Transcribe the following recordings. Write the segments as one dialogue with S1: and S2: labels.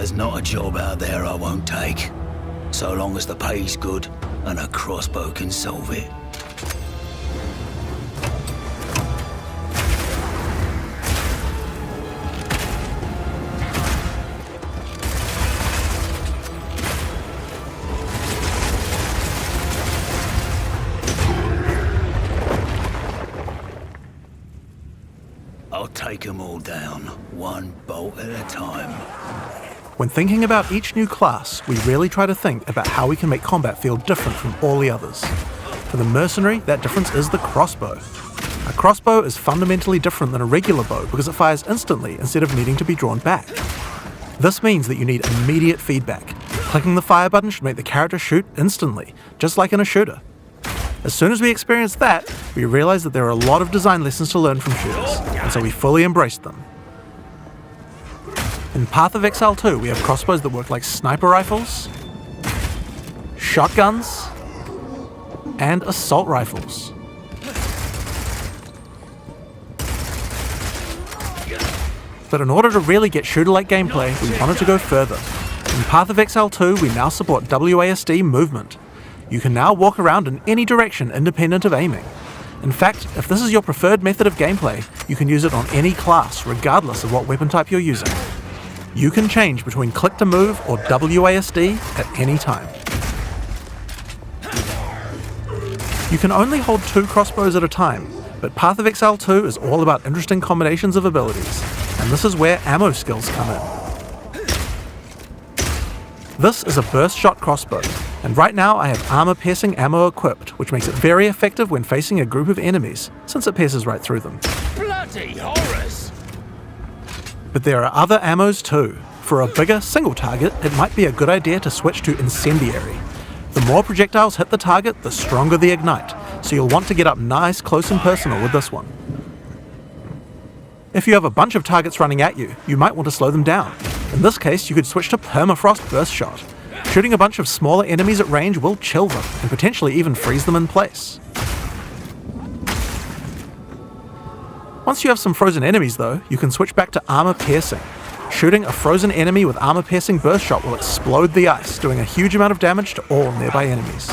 S1: There's not a job out there I won't take, so long as the pay's good and a crossbow can solve it. I'll take them all down, one bolt at a time.
S2: When thinking about each new class, we really try to think about how we can make combat feel different from all the others. For the Mercenary, that difference is the crossbow. A crossbow is fundamentally different than a regular bow because it fires instantly instead of needing to be drawn back. This means that you need immediate feedback. Clicking the fire button should make the character shoot instantly, just like in a shooter. As soon as we experienced that, we realized that there are a lot of design lessons to learn from shooters, and so we fully embraced them. In Path of Exile 2, we have crossbows that work like sniper rifles, shotguns, and assault rifles. But in order to really get shooter-like gameplay, we wanted to go further. In Path of Exile 2, we now support WASD movement. You can now walk around in any direction independent of aiming. In fact, if this is your preferred method of gameplay, you can use it on any class, regardless of what weapon type you're using. You can change between click to move or WASD at any time. You can only hold 2 crossbows at a time, but Path of Exile 2 is all about interesting combinations of abilities, and this is where ammo skills come in. This is a burst shot crossbow, and right now I have armor-piercing ammo equipped, which makes it very effective when facing a group of enemies, since it pierces right through them.
S1: Bloody horrors!
S2: But there are other ammos too. For a bigger, single target, it might be a good idea to switch to Incendiary. The more projectiles hit the target, the stronger the ignite, so you'll want to get up nice, close and personal with this one. If you have a bunch of targets running at you, you might want to slow them down. In this case, you could switch to Permafrost Burst Shot. Shooting a bunch of smaller enemies at range will chill them, and potentially even freeze them in place. Once you have some frozen enemies though, you can switch back to Armor Piercing. Shooting a frozen enemy with Armor Piercing Burst Shot will explode the ice, doing a huge amount of damage to all nearby enemies.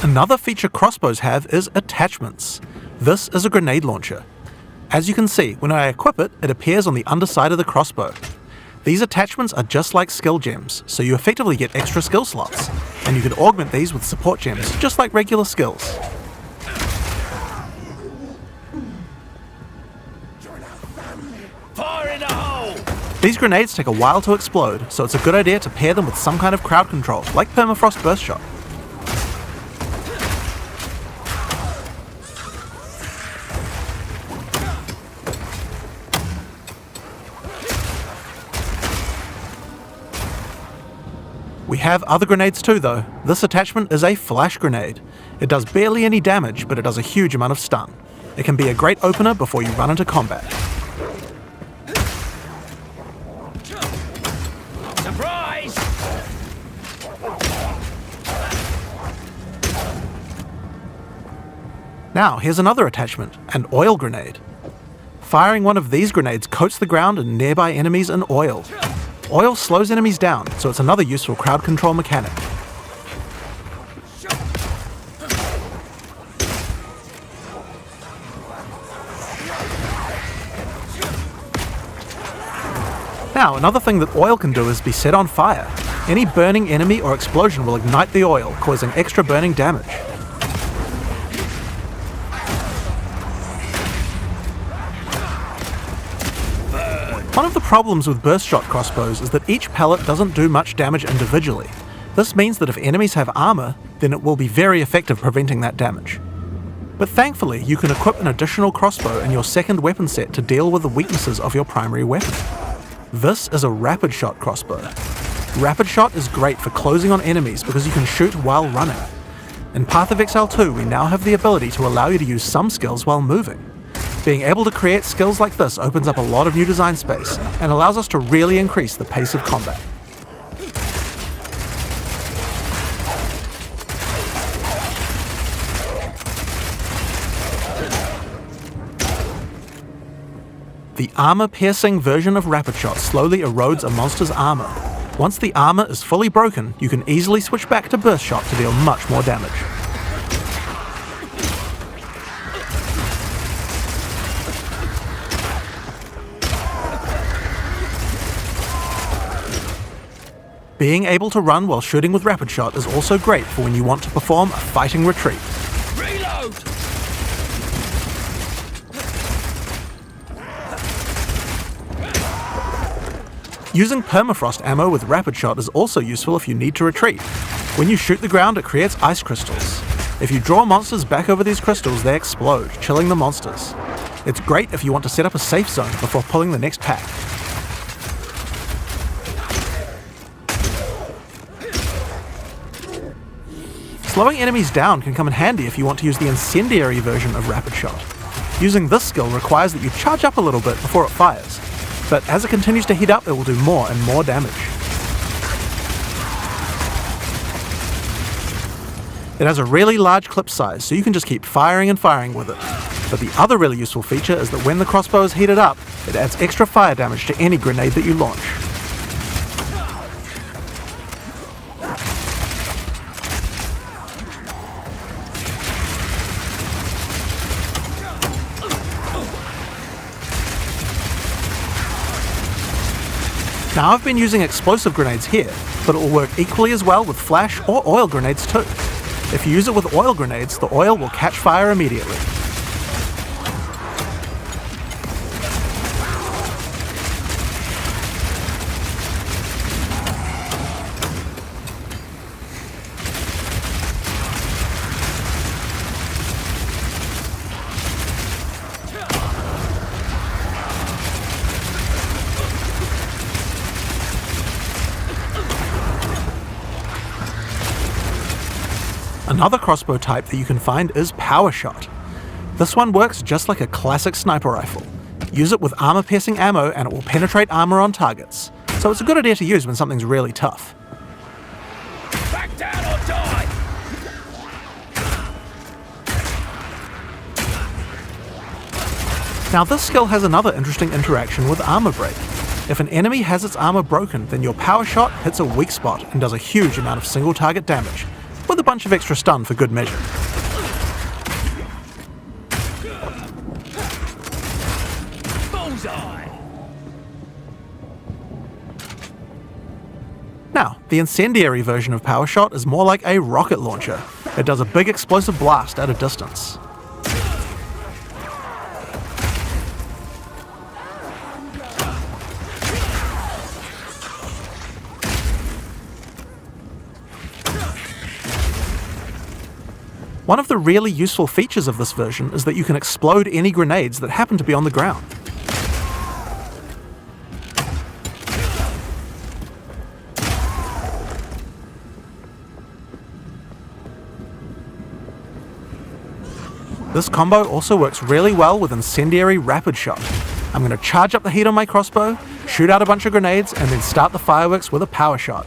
S2: Another feature crossbows have is attachments. This is a grenade launcher. As you can see, when I equip it, it appears on the underside of the crossbow. These attachments are just like skill gems, so you effectively get extra skill slots, and you can augment these with support gems, just like regular skills.
S1: Fire in the hole!
S2: These grenades take a while to explode, so it's a good idea to pair them with some kind of crowd control, like Permafrost Burst Shot. We have other grenades too though. This attachment is a flash grenade. It does barely any damage, but it does a huge amount of stun. It can be a great opener before you run into combat.
S1: Surprise!
S2: Now here's another attachment, an oil grenade. Firing one of these grenades coats the ground and nearby enemies in oil. Oil slows enemies down, so it's another useful crowd control mechanic. Now, another thing that oil can do is be set on fire. Any burning enemy or explosion will ignite the oil, causing extra burning damage. One of the problems with burst shot crossbows is that each pellet doesn't do much damage individually. This means that if enemies have armor, then it will be very effective preventing that damage. But thankfully, you can equip an additional crossbow in your second weapon set to deal with the weaknesses of your primary weapon. This is a rapid shot crossbow. Rapid shot is great for closing on enemies because you can shoot while running. In Path of Exile 2, we now have the ability to allow you to use some skills while moving. Being able to create skills like this opens up a lot of new design space and allows us to really increase the pace of combat. The armor-piercing version of Rapid Shot slowly erodes a monster's armor. Once the armor is fully broken, you can easily switch back to Burst Shot to deal much more damage. Being able to run while shooting with Rapid Shot is also great for when you want to perform a fighting retreat.
S1: Reload!
S2: Using permafrost ammo with Rapid Shot is also useful if you need to retreat. When you shoot the ground, it creates ice crystals. If you draw monsters back over these crystals, they explode, chilling the monsters. It's great if you want to set up a safe zone before pulling the next pack. Slowing enemies down can come in handy if you want to use the incendiary version of Rapid Shot. Using this skill requires that you charge up a little bit before it fires, but as it continues to heat up, it will do more and more damage. It has a really large clip size, so you can just keep firing and firing with it. But the other really useful feature is that when the crossbow is heated up, it adds extra fire damage to any grenade that you launch. Now I've been using explosive grenades here, but it will work equally as well with flash or oil grenades too. If you use it with oil grenades, the oil will catch fire immediately. Another crossbow type that you can find is Power Shot. This one works just like a classic sniper rifle. Use it with armor-piercing ammo and it will penetrate armor on targets, so it's a good idea to use when something's really tough.
S1: Back down or die!
S2: Now this skill has another interesting interaction with armor break. If an enemy has its armor broken, then your Power Shot hits a weak spot and does a huge amount of single target damage, with a bunch of extra stun for good measure.
S1: Bullseye!
S2: Now, the incendiary version of Power Shot is more like a rocket launcher. It does a big explosive blast at a distance. One of the really useful features of this version is that you can explode any grenades that happen to be on the ground. This combo also works really well with incendiary Rapid Shot. I'm going to charge up the heat on my crossbow, shoot out a bunch of grenades, and then start the fireworks with a Power Shot.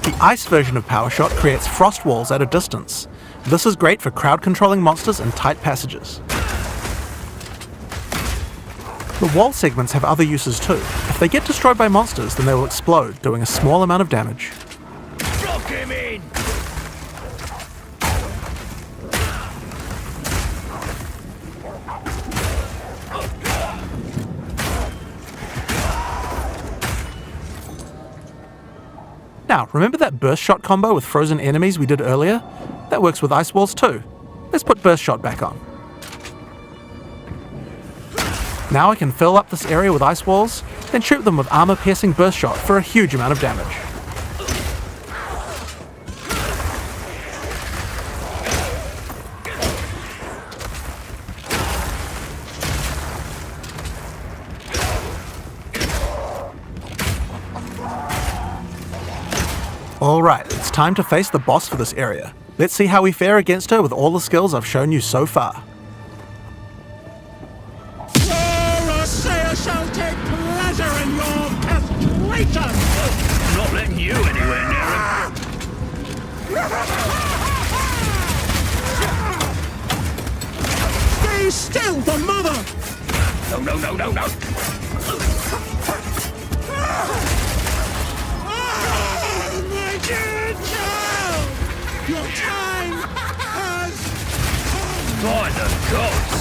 S2: The ice version of Power Shot creates frost walls at a distance. This is great for crowd controlling monsters in tight passages. The wall segments have other uses too. If they get destroyed by monsters, then they will explode, doing a small amount of damage.
S1: Block him in!
S2: Now, remember that Burst Shot combo with frozen enemies we did earlier? That works with ice walls too. Let's put Burst Shot back on. Now I can fill up this area with ice walls, then shoot them with armor-piercing Burst Shot for a huge amount of damage. Alright, it's time to face the boss for this area. Let's see how we fare against her with all the skills I've shown you so far.
S3: Shall take pleasure in your traitor!
S1: Not letting you anywhere near him.
S3: Stay still, the mother!
S1: No, no, no, no, no!
S3: My dear child! Your time has
S1: By the gods!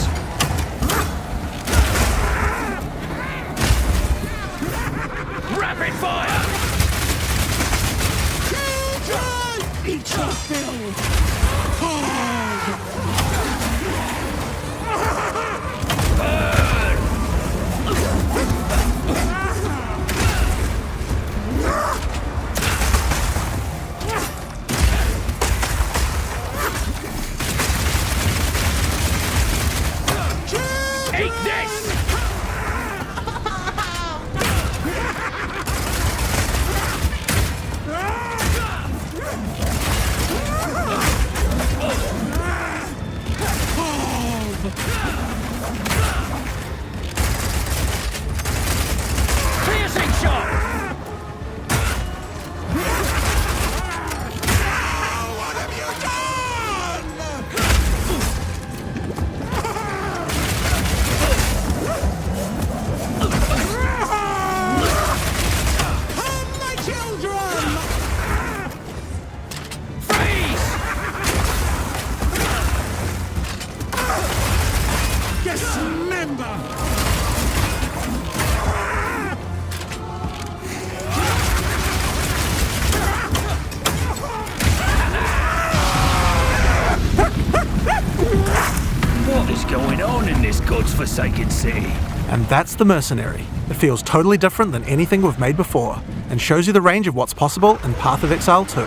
S1: Rapid fire!
S3: children! Eat your fill!
S1: Eat this! Piercing shot!
S3: What have you done? Come, my children!
S1: Freeze!
S3: Dismember!
S1: What is going on in this god's-forsaken city?
S2: And that's the Mercenary. It feels totally different than anything we've made before, and shows you the range of what's possible in Path of Exile 2.